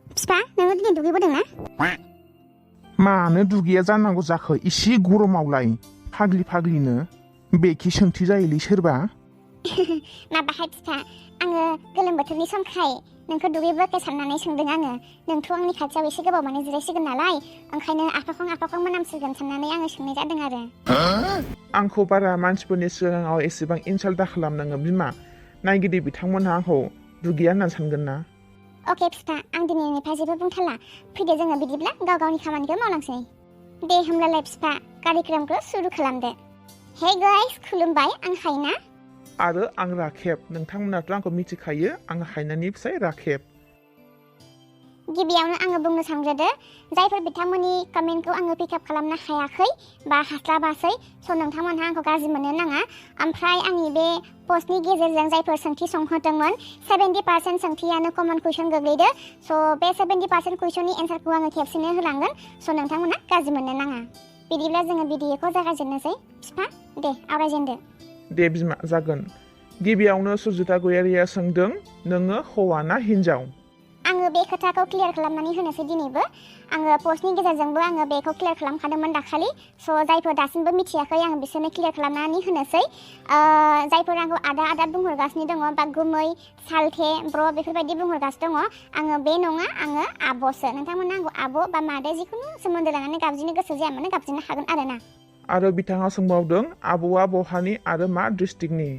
फिफा नोङो दिनै दुगैबोदों ना? मानो दुगैया जानांगौ जाखो इसे गरमावलाय फाग्लिनो बेखि सोंथि जायोलै सोरबा माबाहाय फिफा आङो गोलोम बोथोरनि समखाय नोंखौ दुगैबोखै साननानै सोंदों आङो। नोंथ' आंनि खाथियाव एसे गोबाव माने जिरायसिगोन नालाय ओंखायनो आफाखं मोनामसिगोन साननानै आङो सोंनाय जादों आरो। आंखौ बारा मानसिफोरनि सिगाङाव एसेबां इनसाल्ट दा खालामनाङो बिमा। नायगिरि बिथांमोनहा आंखौ दुगैया होनना सानगोन ना। अके फिफा आं दिनैनिफ्राय जेबो बुंथारला। फैदो जोङो बिदिब्ला गाव गावनि खामानिखौ मावलांसै। दे होमब्लालाय फिफा कार्यक्रमखौ सुरु खालामदो। हे गाइस खुलुमबाय आं हायना। आरो आं राखेब। नोंथांमोनाथ' आंखौ मिथिखायो आं हायनानि फिसाय राखेब। गिबियावनो आङो बुंनो सानग्रोदो जायफोर बिथांमोननि कमेन्टखौ आङो पिकआप खालामनो हायाखै बा हास्लाबासै स' नोंथांमोनहा आंखौ गाज्रि मोननो नाङा। ओमफ्राय आंनि बे पस्टनि गेजेरजों जायफोर सोंथि सोंहरदोंमोन 70% सोंथियानो कमन कुइसन गोग्लैदो। स' बे 70% कुइसननि एन्सारखौ आङो खेबसेनो होलांगोन। स' नोंथांमोना गाज्रि मोननो नाङा। बिदिब्ला जोङो भिडिअखौ जागायजेननोसै। फिफा दे आवरायजेनदो। दे बिमा जागोन। गिबियावनो सुजिता गयारिया सोंदों नोङो हौवा ना हिन्जाव? आङो बे खोथाखौ क्लियार खालामनानै होनोसै दिनैबो। आङो पस्टनि गेजेरजोंबो आङो बेखौ क्लियार खालामखादोंमोन दाखालि। स' जायफोर दासिमबो मिथियाखै आं बिसोरनो क्लियार खालामनानै होनोसै। जायफोर आंखौ आदा बुंहरगासिनो दङ बा गुमै सालथे ब्र' बेफोरबायदि बुंहरगासिनो दङ आङो बे नङा आङो आब'सो। नोंथांमोना आंखौ आब' बा मादै जिखुनु सोमोन्दो लानानै गाबज्रिनो गोसो जाया मानो गाबज्रिनो हागोन आरोना। आरो बिथाङा सोंबावदों आब'आ बहानि आरो मा डिस्ट्रिक्टनि?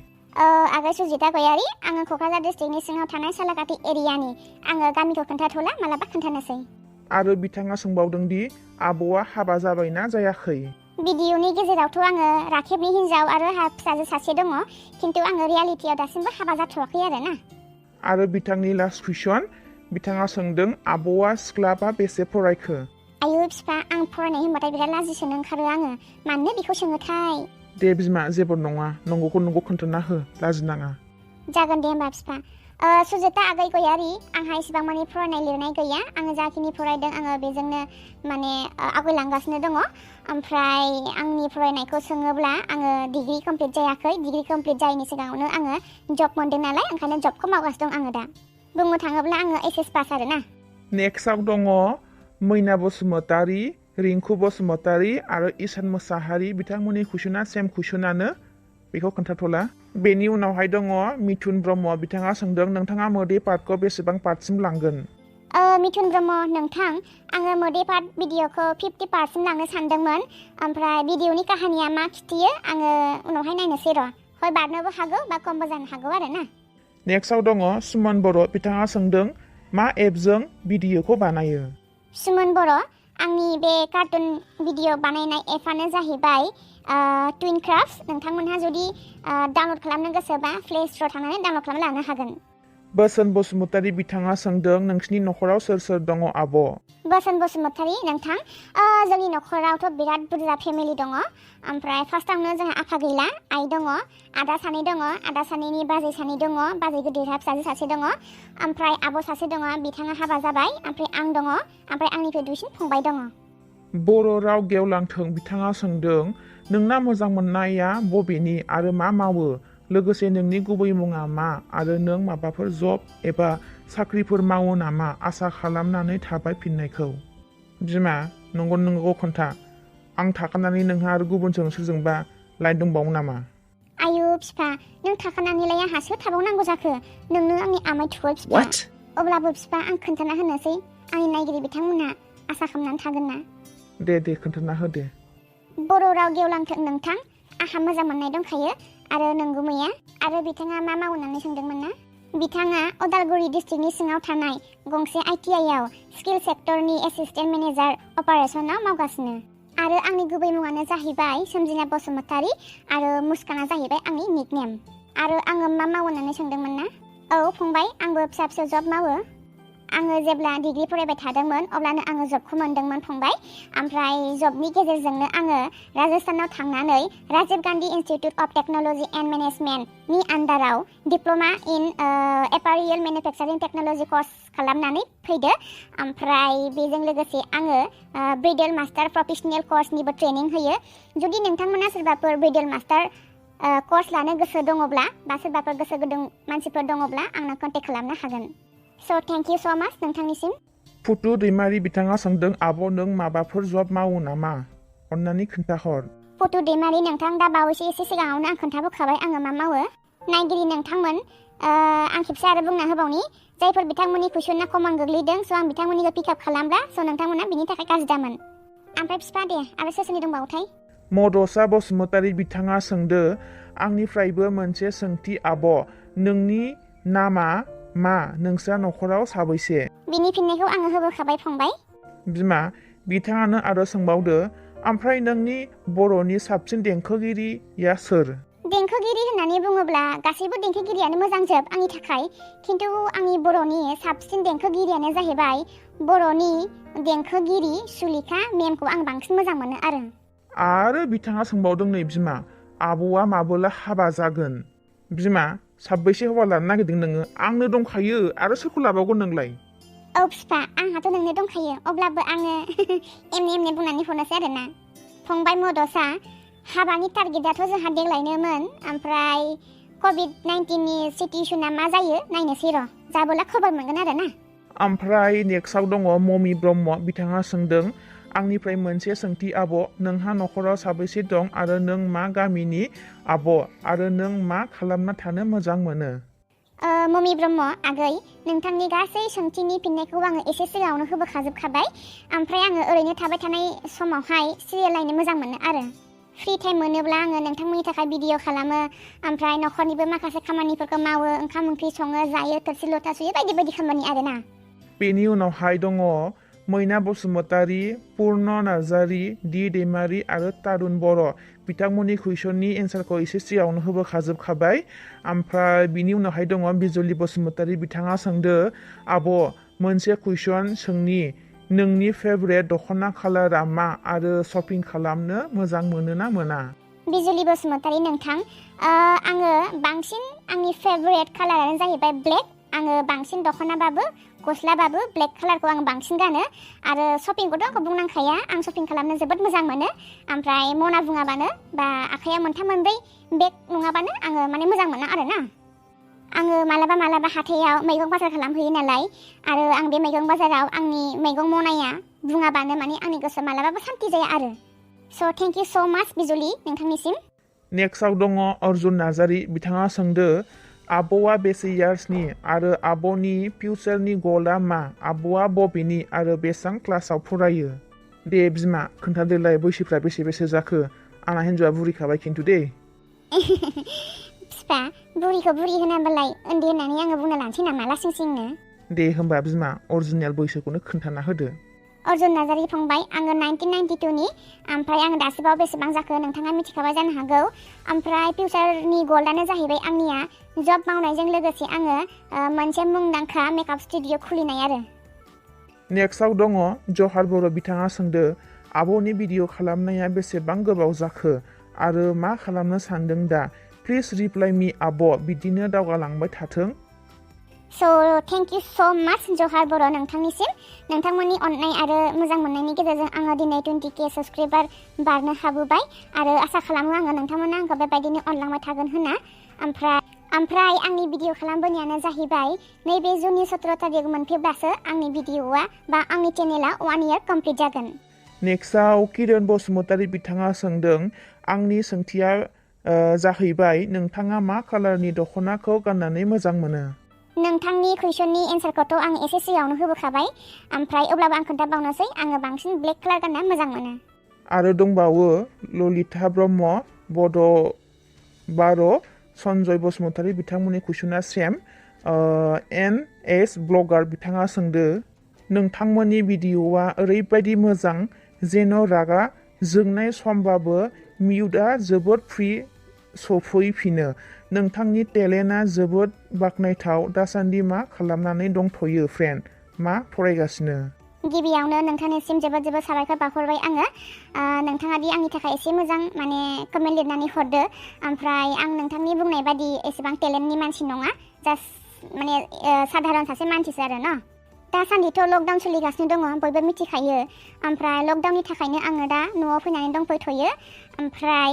आगै सुजिता गयारि आङो क'क्राझार डिस्ट्रिक्टनि सिङाव थानाय सालाकाटि एरियानि। आङो गामिखौ खोन्थाथ'ला मालाबा खोन्थानोसै। आरो बिथाङा सोंबावदों दि आब'आ हाबा जाबायना जायाखै? भिडिअनि गेजेरावथ' आङो राखेबनि हिन्जाव आरो फिसाजो सासे दङ खिन्थु आङो रियालिटियाव दासिमबो हाबा जाथ'वाखै आरोना। आरो बिथांनि लास्ट कुइसन बिथाङा सोंदों आब'आ सिख्लाबा बेसे फरायखो? आयु फिफा आं फरायनाय होनबाथाय बिराद लाजिसोनो ओंखारो आङो। मानो बेखौ सोङोथाय? दे बिमा जेबो नङा नंगौखौ नंगौ खोन्थाना हो लाजिनाङा। जागोन दे होमबा फिफा। सुजिता आगै गयारि आंहा इसिबां माने फरायनाय लिरनाय गैया। आङो जाखिनि फरायदों आङो बेजोंनो माने आवगायलांगासिनो दङ। ओमफ्राय आंनि फरायनायखौ सोङोब्ला आङो डिग्रि कमप्लिट जायाखै। डिग्रि कमप्लिट जायैनि सिगाङावनो आङो जब मोनदों नालाय ओंखायनो जबखौ मावगासिनो दं आङो दा। बुंनो थाङोब्ला आङो एचएस पास आरोना। नेक्स्टआव दङ मैना बसुमतारी, रिंकु बसुमतारी आरो इसान मोसाहारि। बिथांमोननि कुइसना सेम कुइसनानो बेखौ खोन्थाथ'ला। बेनि उनावहाय दङ मिथुन ब्रह्म। बिथाङा सोंदों नोंथाङा मोदै पार्टखौ बेसेबां पार्टसिम लांगोन? मिथुन ब्रह्म नोंथां आङो मोदै पार्ट भिडिअखौ 50% लांनो सानदोंमोन। ओमफ्राय भिडिअनि काहानिया मा खिथियो आङो उनावहाय नायनोसै र'। हय बारनोबो हागौ बा खमबो जानो हागौ आरोना। नेक्स्टआव दङ सुमन बर'। बिथाङा सोंदों मा एपजों भिडिअखौ बानायो? सुमन बर' आंनि बे कार्टुन भिडिअ बानायनाय एपआनो जाहैबाय टुइनक्राफ्ट। नोंथांमोनहा जुदि डाउनलड खालामनो गोसोबा प्ले स्ट'राव थांनानै डाउनलड खालामना लानो हागोन। बोसोन बसुमतारी बिथाङा सोंदों नोंसिनि न'खराव सोर सोर दङ आब'? बोसोन बसुमतारी नोंथां जोंनि न'खरावथ' बिराद बुरजा फेमिलि दङ। ओमफ्राय फार्स्टआवनो जोंहा आफा गैला आइ दङ, आदा सानै दङ, आदा सानैनि बाजै सानै दङ, बाजै गिदिरहा फिसाजो सासे दङ, ओमफ्राय आब' सासे दङ बिथाङा हाबा जाबाय, ओमफ्राय आं दङ, ओमफ्राय आंनिफ्राय दुइसिन फंबाय दङ। बर' राव गेवलांथों बिथाङा सोंदों नोंना मोजां मोननाया बबेनि आरो मा मावो? लोगोसे नोंनि गुबै मुङा मा आरो नों माबाफोर जब एबा साख्रिफोर मावो नामा? आसा खालामनानै थाबाय फिननायखौ। बिमा नंगौ खोन्था। आं थाखानानै नोंहा आरो गुबुनजों सोरजोंबा लाइन दंबावो नामा? आयु फिफा नों थाखानानैलाय आंहा सोर थाबावनांगौ जाखो? नोंनो आंनि आमाय थुबाय फिफा। अब्लाबो फिफा आं खोन्थाना होनोसै आंनि नायगिरि बिथांमोनहा आसा खालामनानै थागोन ना। दे खोन्थाना हो दे। बर' राव गेवलांथों नोंथां आंहा मोजां मोननाय दंखायो आरो नंगुमैया। आरो बिथाङा मा मावो होननानै सोंदोंमोन ना? बिथाङा अदालगुरि डिस्ट्रिक्टनि सिङाव थानाय गंसे ITI-आव स्किल सेक्टरनि एसिस्टेन्ट मेनेजार अपारेसनाव मावगासिनो। आरो आंनि गुबै मुङानो जाहैबाय सोमजिना बसुमतारी आरो मुस्काना जाहैबाय आंनि निकनेम। आरो आङो मा मावो होननानै सोंदोंमोन ना? औ फंबाय आंबो फिसा जब मावो। आङो जेब्ला डिग्रि फरायबाय थादोंमोन अब्लानो आङो जबखौ मोनदोंमोन फंबाय। ओमफ्राय जबनि गेजेरजोंनो आङो राजस्थानाव थांनानै Rajiv Gandhi institute of technology and मेनेजमेन्टनि आन्दाराव diploma in apparel manufacturing technology course खालामनानै फैदो। ओमफ्राय बेजों लोगोसे आङो ब्रिडेल मास्टार प्रफेसनेल कर्सनिबो ट्रेनिं होयो। जुदि नोंथांमोना सोरबाफोर ब्रिडेल मास्टार कर्स लानो गोसो दङब्ला बा सोरबाफोर गोसो गुदुं मानसिफोर दङब्ला आंनो कन्टेक्ट खालामनो हागोन। स' थेंक इउ स' माच नोंथांनिसिम। फुटु दैमारि बिथाङा सोंदों आब' नों माबाफोर जब मावो नामा अन्नानै खोन्थाहर। फटु दैमारि नोंथां दा बावैसो एसे सिगाङावनो आं खोन्थाबोखाबाय आङो मा मावो। नायगिरि नोंथांमोन आं खेबसे आरो बुंना होबावनि जायफोर बिथांमोननि कुइसना कमन गोग्लैदों स' आं बिथांमोननिखौ पिकआप खालामब्ला स' नोंथांमोना बिनि थाखाय गाज्रि दामोन। ओमफ्राय फिफा दे आरो सोरनि दंबावोथाय? मदसा बसुमतारी बिथाङा सोंदो आंनिफ्रायबो मोनसे सोंथि आब' नोंनि नामा मा नोंस्रा नखराव साबैसे? बिनि फिननायखौ आङो होबोखाबाय फंबाय। बिमा बिथाङानो आरो सोंबावदो ओमफ्राय नोंनि बर'नि साबसिन देंखोगिरिया सोर? देंखोगिरि होननानै बुङोब्ला गासैबो देंखोगिरियानो मोजांजोब आंनि थाखाय, खिन्थु आंनि बर'नि साबसिन देंखोगिरियानो जाहैबाय बर'नि देंखोगिरि सुलेखा मेमखौ आं बांसिन मोजां मोनो आरो बिथाङा सोंबावदों नै बिमा आब'आ माबोला हाबा जागोन? बिमा साबैसे हौवा लानो नागिरदों नोङो? आंनो दंखायो आरो सोरखौ लाबावगोन नोंलाय? औ फिफा आंहाथ' नोंनो दंखायो अब्लाबो आङो एमने बुंनानै हरनोसै आरोना। फंबाय मदसा हाबानि टारगेटआथ' जोंहा देग्लायनोमोन, ओमफ्राय कभिड-19नि सिटुएसना मा जायो नायनोसै र', जाबोला खबर मोनगोन आरोना। ओमफ्राय नेक्स्टआव दङ ममि ब्रह्म बिथाङा सोंदों आंनिफ्राय मोनसे सोंथि आब' नोंहा नखराव साबैसे दं आरो नों मा गामिनि आब' आरो नों मा खालामना थानो मोजां मोनो? ममि ब्रह्म आगै नोंथांनि गासै सोंथिनि फिननायखौ आङो एसे सिगाङावनो होबोखाजोबखाबाय। ओमफ्राय आङो ओरैनो थाबाय थानाय समावहाय सिरियेल नायनो मोजां मोनो आरो फ्रि टाइम मोनोब्ला आङो नोंथांमोननि थाखाय भिडिअ खालामो, ओमफ्राय नखरनिबो माखासे खामानिफोरखौ मावो, ओंखाम ओंख्रि सङो जायो, थोरसि लथा सुयो, बायदि बायदि खामानि आरोना। बेनि उनावहाय दङ मैना बसुमतारी, पुर्ण नार्जारी, दि दैमारी आरो तारुन बर' बिथांमोननि कुइसननि एन्सारखौ एसे सिगाङावनो होबोखाजोबखाबाय। ओमफ्राय बिनि उनावहाय दङ बिजुलि बसुमतारी बिथाङा सोंदो आब' मोनसे कुइसन सोंनि नोंनि फेभरेट दख'ना कालारा मा आरो शपिं खालामनो मोजां मोनो ना मोना? बिजुलि बसुमतारी नोंथां आङो बांसिन आंनि फेभरेट कालारानो जाहैबाय ब्लेक। आङो बांसिन दख'नाबाबो गस्लाबाबो ब्लेक कालारखौ आं बांसिन गानो आरो शपिंखौथ' आंखौ बुंनांखाया, आं शपिं खालामनो जोबोद मोजां मोनो। ओमफ्राय मना बुङाबानो बा आखाइयाव मोनथाम मोनब्रै बेग नङाबानो आङो माने मोजां मोना आरोना। आङो मालाबा हाथायाव मैगं बाजार खालामहैयो नालाय, आरो आं बे मैगं बाजाराव आंनि मैगं मनाया बुङाबानो माने आंनि गोसोआ मालाबाबो सान्ति जाया आरो। स' थेंक इउ स' माच बिजुलि नोंथांनिसिम। नेक्स्टआव दङ अर्जुन नार्जारी बिथाङा सोंदो आब'आ बेसे इयार्सनि आरो आब'नि फिउचारनि गलआ मा? आब'आ बबेनि आरो बेसेबां क्लासाव फरायो? दे बिमा खोन्थादोलाय बैसोफ्रा बेसे जाखो? आंना हिन्जावआ बुरिखाबाय खिन्थु दे। फिफा बुरिखौ बुरि होनाबालाय उन्दै होननानै आङो बुंनो लानोसै नामा लासिंसिंनो? दे होमबा बिमा अरिजिनेल बैसोखौनो खोन्थाना होदो। अर्जुन नार्जारी फंबाय आङो 1992नि, ओमफ्राय आङो दासिमाव बेसेबां जाखो नोंथाङा मिथिखाबाय जानो हागौ। ओमफ्राय फिउचारनि गलआनो जाहैबाय आंनिया जब मावनायजों लोगोसे आङो मोनसे मुंदांखा मेकआप स्टुडिअ खुलिनाय आरो। नेक्स्टआव दङ जहार बर' बिथाङा सोंदो आब'नि भिडिअ खालामनाया बेसेबां गोबाव जाखो आरो मा खालामनो सानदों दा? प्लिज रिप्लाइ मी आब' बिदिनो दावगालांबाय थाथों। स' थेंक इउ स' माच जहार बर' नोंथांनिसिम। नोंथांमोननि अननाय आरो मोजां मोननायनि गेजेरजों आङो दिनै 20K साबस्क्राइबार बारनो हाबोबाय आरो आसा खालामो आङो नोंथांमोना आंखौ बेबायदिनो अनलांबाय थागोन होनना। ओमफ्राय आंनि भिडिअ खालामबोनायानो जाहैबाय नैबे जुननि 17 तारिख मोनफैब्लासो आंनि भिडिअआ बा आंनि चेनेला 1 इयार कमप्लिट जागोन। नेक्स्टआव किरण बसुमतारी बिथाङा सोंदों आंनि सोंथिया जाहैबाय नोंथाङा मा कालारनि दख'नाखौ गाननानै मोजां मोनो? नोंथांनि कुइसननि एन्सारखौथ' आं एसे सिगाङावनो होबोखाबाय, ओमफ्राय अब्लाबो आं खोन्थाबावनोसै आङो बांसिन ब्लेक कालार गानना मोजां मोनो। आरो दंबावो ललिता ब्रह्म, बड' बार', सन्जय बसुमतारी बिथांमोननि कुइसना सेम। NS ब्लगार बिथाङा सोंदो नोंथांमोननि भिडिअआ ओरैबायदि मोजां जेन' रागा जोंनाय समबाबो मिउटआ जोबोद फ्रि सफैफिनो। नोंथांनि टेलेन्टआ जोबोद बाख्नायथाव। दासान्दि मा खालामनानै दंथ'यो फ्रेन्ड? मा फरायगासिनो? गिबियावनो नोंथांनिसिम जोबोद साबायखर बावहरबाय आङो। नोंथाङा दि आंनि थाखाय एसे मोजां माने कमेन्ट लिरनानै हरदो। ओमफ्राय आं नोंथांनि बुंनाय बादि एसेबां टेलेन्टनि मानसि नङा, जास्ट माने साधारन सासे मानसिसो आरो न। दासान्दिथ' लकडाउन सोलिगासिनो दङ बयबो मिथिखायो ओमफ्राय लकडाउननि थाखायनो आङो दा न'आव फैनानै दंफैथ'यो ओमफ्राय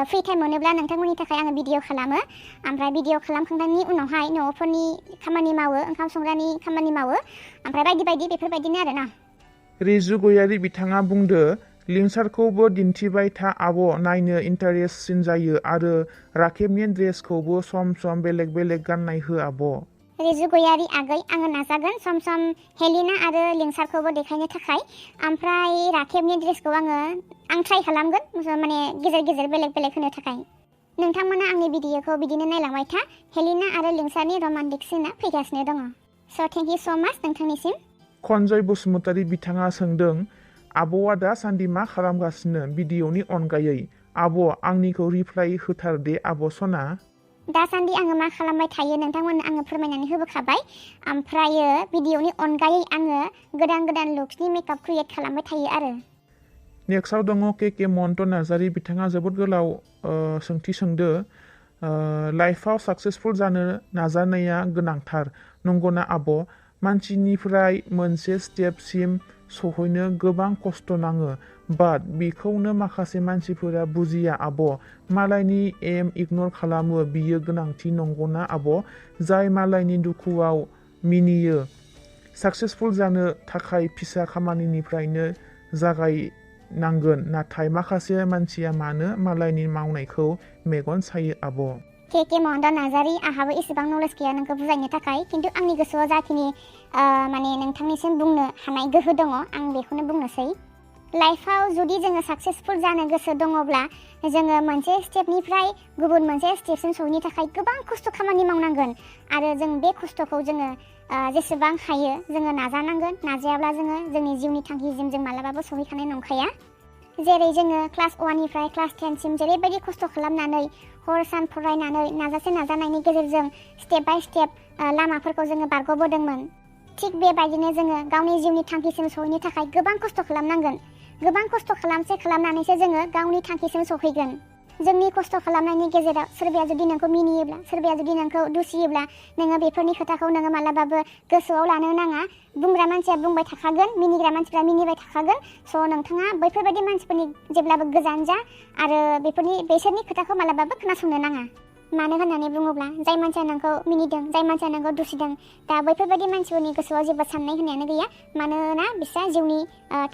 फ्रि टाइम मोनोब्ला नोंथांमोननि थाखाय आङो भिडिअ खालामो ओमफ्राय भिडिअ खालामखांनायनि उनावहाय न'फोरनि खामानि मावो ओंखाम संग्रानि खामानि मावो ओमफ्राय बायदि बायदि बेफोरबायदिनो आरोना रिजु गयारि बिथाङा बुंदो लिंसारखौबो दिन्थिबाय था आब' नायनो इन्टारेस्टसिन जायो आरो राखेबनि ड्रेसखौबो सम सम बेलेग बेलेग गाननाय हो आब'। रिजु गयारि आगै आङो नाजागोन सम सम हेलिना आरो लिंसारखौबो देखायनो थाखाय ओमफ्राय राखेबनि ड्रेसखौ आं ट्राइ खालामगोन माने गेजेर गेजेर बेलेग बेलेग होनो थाखाय नोंथांमोना आंनि भिडिअखौ बिदिनो नायलांबाय था हेलिना आरो लिंसारनि रमान्टिक सिनआ फैगासिनो दङ स' थेंक इउ स' माच नोंथांनिसिम। खनजय बसुमतारी बिथाङा सोंदों आब'आ दासान्दि मा खालामगासिनो भिडिअनि अनगायै आब' आंनिखौ रिप्लाइ होथार दे आब' सना। दासान्दि आङो मा खालामबाय थायो नोंथांमोननो आङो फोरमायनानै होबोखाबाय ओमफ्रायो भिडिअनि अनगायै आङो गोदान गोदान लुक्सनि मेकआप क्रिएट खालामबाय थायो आरो। नेक्स्टआव दङ के मन्ट नार्जारि बिथाङा जोबोद गोलाव सोंथि सोंदो लाइफआव साक्सेसफुल जानो नाजानाया गोनांथार नंगौना आब' मानसिनिफ्राय मोनसे स्टेपसिम सहैनो गोबां खस्थ' नाङो बाट बेखौनो माखासे मानसिफोरा बुजिया आब' मालायनि एम इगनर खालामो बियो गोनांथि नंगौना आब' जाय मालायनि दुखुआव मिनियो साक्सेसफुल जानो थाखाय फिसा खामानिनिफ्रायनो जागायनांगोन नाथाय माखासे मानसिया मानो मालायनि मावनायखौ मेगन सायो आब'। के महन्त नार्जारि आंहाबो एसेबां नलेज गैया नोंखौ बुजायनो थाखाय खिन्थु आंनि गोसोआव जाखिनि माने नोंथांनिसिम बुंनो हानाय गोहो दङ आं बेखौनो बुंनोसै। लाइफआव जुदि जोङो साक्सेसफुल जानो गोसो दङब्ला जोङो मोनसे स्टेपनिफ्राय गुबुन मोनसे स्टेपसिम सहैनो थाखाय गोबां खस्थ' खामानि मावनांगोन आरो जों बे खस्थ'खौ जोङो जेसेबां हायो जोङो नाजानांगोन नाजायाब्ला जोङो जोंनि जिउनि थांखिसिम जों मालाबाबो सहैखानाय नंखाया। जेरै जोङो क्लास 1निफ्राय क्लास 10सिम जेरैबायदि खस्थ' खालामनानै हर सान फरायनानै नाजासे नाजानायनि गेजेरजों स्टेप बाय स्टेप लामाफोरखौ जोङो बारग'बोदोंमोन थिग बेबायदिनो जोङो गावनि जिउनि थांखिसिम सहैनो थाखाय गोबां खस्थ' खालामनांगोन गोबां खस्थ' खालामनानैसो जोङो गावनि थांखिसिम सहैगोन। जोंनि खस्थ' खालामनायनि गेजेराव सोरबाया जुदि नोंखौ मिनियोब्ला सोरबाया जुदि नोंखौ दुसियोब्ला नोङो बेफोरनि खोथाखौ नोङो मालाबाबो गोसोआव लानो नाङा बुंग्रा मानसिया बुंबाय थाखागोन मिनिग्रा मानसिफ्रा मिनिबाय थाखागोन स' नोंथाङा बैफोरबायदि मानसिफोरनि जेब्लाबो गोजान जा आरो बेसोरनि खोथाखौ मालाबाबो खोनासंनो नाङा। मानो होननानै बुङोब्ला जाय मानसिया नोंखौ मिनिदों जाय मानसिया नोंखौ दुसिदों दा बैफोरबायदि मानसिफोरनि गोसोआव जेबो साननाय होननायानो गैया मानोना बिस्रा जिउनि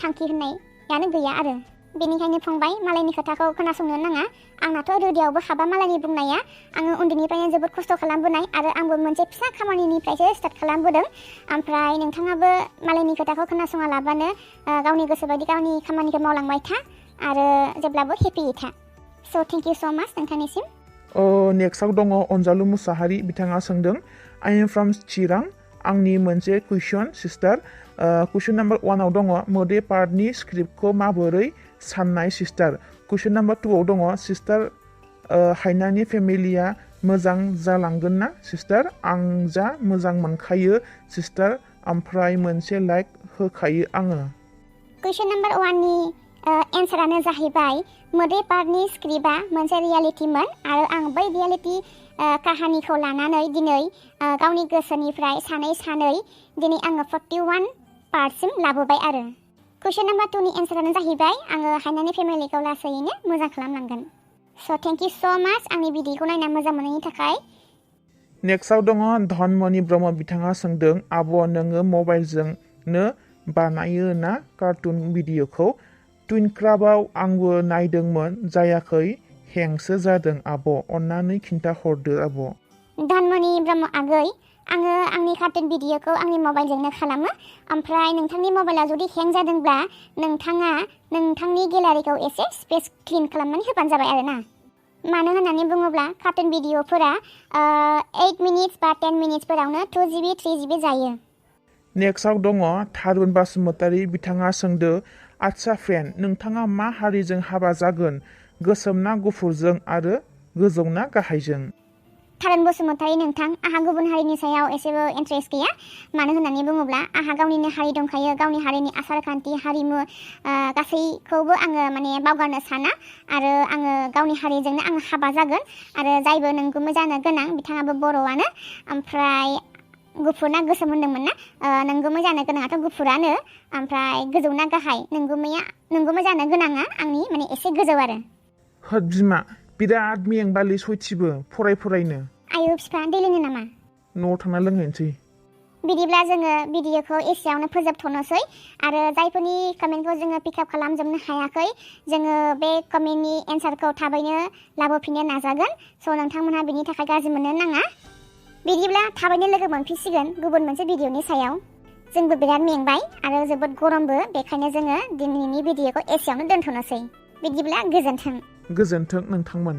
थांखि होननायानो गैया आरो बेनिखायनो फंबाय मालायनि खोथाखौ खोनासंनो नाङा आंनाथ' रोदायावबो हाबा मालायनि बुंनाया आङो उन्दैनिफ्रायनो जोबोद खस्थ' खालामबोनाय आरो आंबो मोनसे फिसा खामानिनिफ्रायसो स्टार्ट खालामबोदों ओमफ्राय नोंथाङाबो मालायनि खोथाखौ खोनासङा लाबानो गावनि गोसो बायदि गावनि खामानिखौ मावलांबाय था आरो जेब्लाबो हेपियै था स' थेंक इउ स' माच नोंथांनिसिम। नेक्स्टआव दङ अनजालु मुसाहारि बिथाङा सोंदों आइ एम फ्रम चिरां आंनि मोनसे कुइसन सिस्टार कुइसन नाम्बार 1आव दङ मोदै पार्टनि स्क्रिप्टखौ माबोरै साननाय सिस्टार कुइसन नाम्बार 2आव दङ सिस्टार हायनानि फेमिलिया मोजां जालांगोन ना सिस्टार आं जा मोजां मोनखायो सिस्टार ओमफ्राय मोनसे लाइक होखायो आङो। कुइसन नाम्बार 1नि एन्सारानो जाहैबाय मोदै पार्टनि स्क्रिप्टआ मोनसे रियेलिटिमोन आरो आं बै रियेलिटि काहानिखौ लानानै दिनै गावनि गोसोनिफ्राय सानै दिनै आङो 41 पार्टसिम लाबोबाय आरो। कुइसन नाम्बार 2नि एन्सारानो जाहैबाय आङो हायनानि फेमिलिखौ लासैनो मोजां खालामलांगोन। स' थेंक इउ स' माच आंनि भिडिअखौ नायना मोजां मोननायनि थाखाय। नेक्स्टआव दङ धनमणि ब्रह्म बिथाङा सोंदों आब' नोङो मबाइलजोंनो बानायो ना कार्टुन भिडिअखौ टुइनक्राफ्टआव आंबो नायदोंमोन जायाखै हेंसो जादों आब' अन्नानै खिन्था हरदो आब'। धनमणि ब्रह्म आगै आङो आंनि कार्टुन भिडिअखौ आंनि मबाइलजोंनो खालामो ओमफ्राय नोंथांनि मबाइला जुदि हें जादोंब्ला नोंथाङा नोंथांनि गेलारिखौ एसे स्पेस क्लिन खालामनानै होबानो जाबाय आरो ना मानो होननानै बुङोब्ला कार्टुन भिडिअफोरा 8 मिनिट्स बा 10 मिनिट्सफोरावनो 2 GB 3 GB जायो। नेक्स्टआव दङ थारुन बासुमतारी बिथाङा सोंदो आदसा फ्रेन्ड नोंथाङा मा हारिजों हाबा जागोन गोसोम ना गुफुरजों आरो गोजौ ना गाहायजों? थारुन बसुमतारी नोंथां आंहा गुबुन हारिनि सायाव एसेबो इन्ट्रेस्ट गैया मानो होननानै बुङोब्ला आंहा गावनिनो हारि दंखायो गावनि हारिनि आसार खान्थि हारिमु गासैखौबो आङो माने बावगारनो साना आरो आङो गावनि हारिजोंनो आङो हाबा जागोन आरो जायबो नोंगुमै जानो गोनां बिथाङाबो बर'आनो ओमफ्राय गुफुर ना गोसोम होनदोंमोन ना नोंगुमै जानो गोनाङाथ' गुफुरानो ओमफ्राय गोजौ ना गाहाय नोंगुमै जानो गोनाङा आंनि माने एसे गोजौ आरो होद बिमा बिराद मेंबालि सयथिबो फरायनो आयौ बिफा दै लोङो नामा न'आव थांना लोंहैनोसै बिदिब्ला जोङो भिडिअखौ एसेयावनो फोजोबथ'नोसै आरो जायफोरनि कमेन्टखौ जोङो पिकआप खालामजोबनो हायाखै जोङो बे कमेन्टनि एन्सारखौ थाबैनो लाबोफिननो नाजागोन स' नोंथांमोनहा बिनि थाखाय गाज्रि मोननो नाङा बिदिब्ला थाबैनो लोगो मोनफिनसिगोन गुबुन मोनसे भिडिअनि सायाव जोंबो बिराद मेंबाय आरो जोबोद गरमबो बेखायनो जोङो दिनैनि भिडिअखौ एसेयावनो दोनथ'नोसै बिदिब्ला गोजोन्थों गोजोन्थों नोंथांमोन